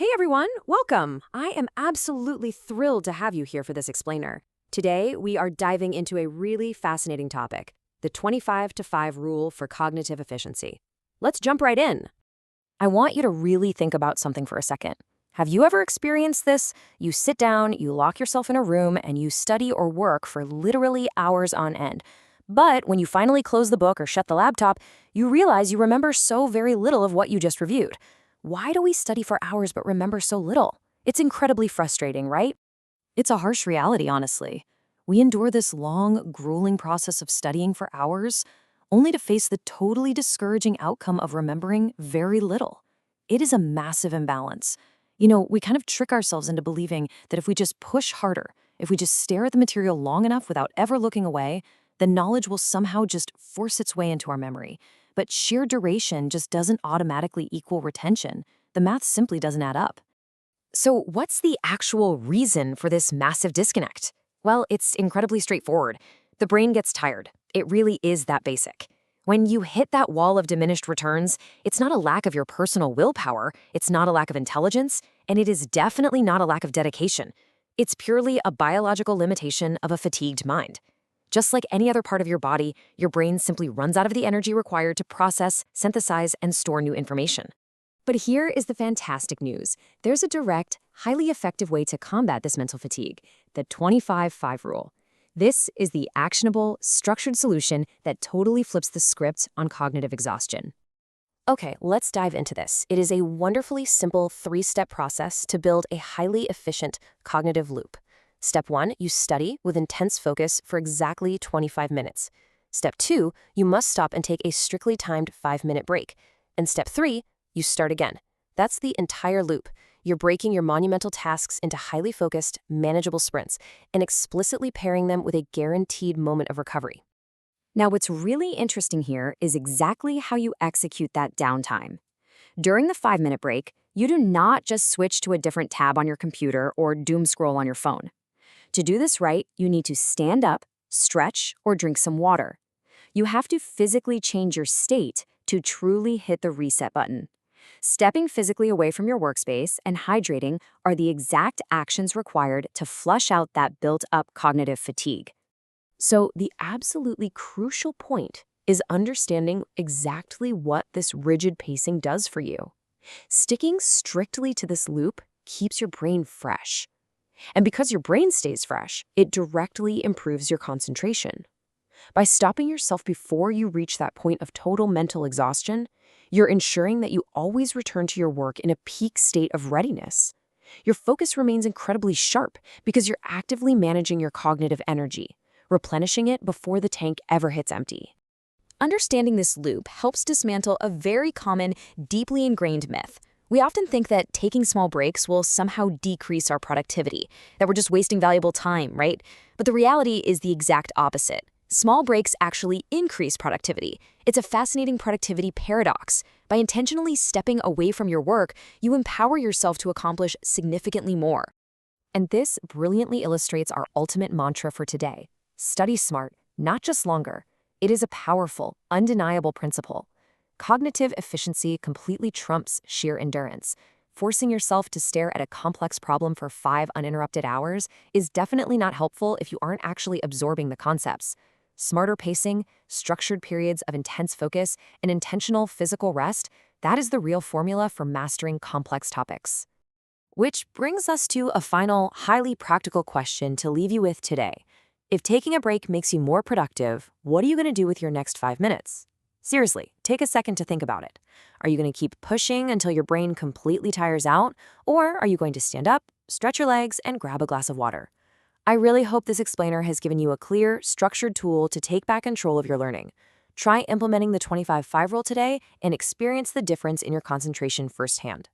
Hey everyone, welcome! I am absolutely thrilled to have you here for this explainer. Today, we are diving into a really fascinating topic, the 25 to 5 rule for cognitive efficiency. Let's jump right in. I want you to really think about something for a second. Have you ever experienced this? You sit down, you lock yourself in a room, and you study or work for literally hours on end. But when you finally close the book or shut the laptop, you realize you remember so very little of what you just reviewed. Why do we study for hours but remember so little? It's incredibly frustrating, right? It's a harsh reality, honestly. We endure this long, grueling process of studying for hours, only to face the totally discouraging outcome of remembering very little. It is a massive imbalance. We kind of trick ourselves into believing that if we just push harder, if we just stare at the material long enough without ever looking away, then knowledge will somehow just force its way into our memory. But sheer duration just doesn't automatically equal retention. The math simply doesn't add up. So what's the actual reason for this massive disconnect? Well, it's incredibly straightforward. The brain gets tired. It really is that basic. When you hit that wall of diminished returns, it's not a lack of your personal willpower, it's not a lack of intelligence, and it is definitely not a lack of dedication. It's purely a biological limitation of a fatigued mind. Just like any other part of your body, your brain simply runs out of the energy required to process, synthesize, and store new information. But here is the fantastic news. There's a direct, highly effective way to combat this mental fatigue, the 25-5 rule. This is the actionable, structured solution that totally flips the script on cognitive exhaustion. Okay, let's dive into this. It is a wonderfully simple 3-step process to build a highly efficient cognitive loop. Step 1, you study with intense focus for exactly 25 minutes. Step 2, you must stop and take a strictly timed 5-minute break. And Step 3, you start again. That's the entire loop. You're breaking your monumental tasks into highly focused, manageable sprints and explicitly pairing them with a guaranteed moment of recovery. Now, what's really interesting here is exactly how you execute that downtime. During the 5-minute break, you do not just switch to a different tab on your computer or doom scroll on your phone. To do this right, you need to stand up, stretch, or drink some water. You have to physically change your state to truly hit the reset button. Stepping physically away from your workspace and hydrating are the exact actions required to flush out that built-up cognitive fatigue. So the absolutely crucial point is understanding exactly what this rigid pacing does for you. Sticking strictly to this loop keeps your brain fresh. And because your brain stays fresh, it directly improves your concentration. By stopping yourself before you reach that point of total mental exhaustion, you're ensuring that you always return to your work in a peak state of readiness. Your focus remains incredibly sharp because you're actively managing your cognitive energy, replenishing it before the tank ever hits empty. Understanding this loop helps dismantle a very common, deeply ingrained myth. We often think that taking small breaks will somehow decrease our productivity, that we're just wasting valuable time, right? But the reality is the exact opposite. Small breaks actually increase productivity. It's a fascinating productivity paradox. By intentionally stepping away from your work, you empower yourself to accomplish significantly more. And this brilliantly illustrates our ultimate mantra for today. Study smart, not just longer. It is a powerful, undeniable principle. Cognitive efficiency completely trumps sheer endurance. Forcing yourself to stare at a complex problem for 5 uninterrupted hours is definitely not helpful if you aren't actually absorbing the concepts. Smarter pacing, structured periods of intense focus, and intentional physical rest, that is the real formula for mastering complex topics. Which brings us to a final, highly practical question to leave you with today. If taking a break makes you more productive, what are you going to do with your next 5 minutes? Seriously, take a second to think about it. Are you going to keep pushing until your brain completely tires out, or are you going to stand up, stretch your legs, and grab a glass of water? I really hope this explainer has given you a clear, structured tool to take back control of your learning. Try implementing the 25-5 rule today and experience the difference in your concentration firsthand.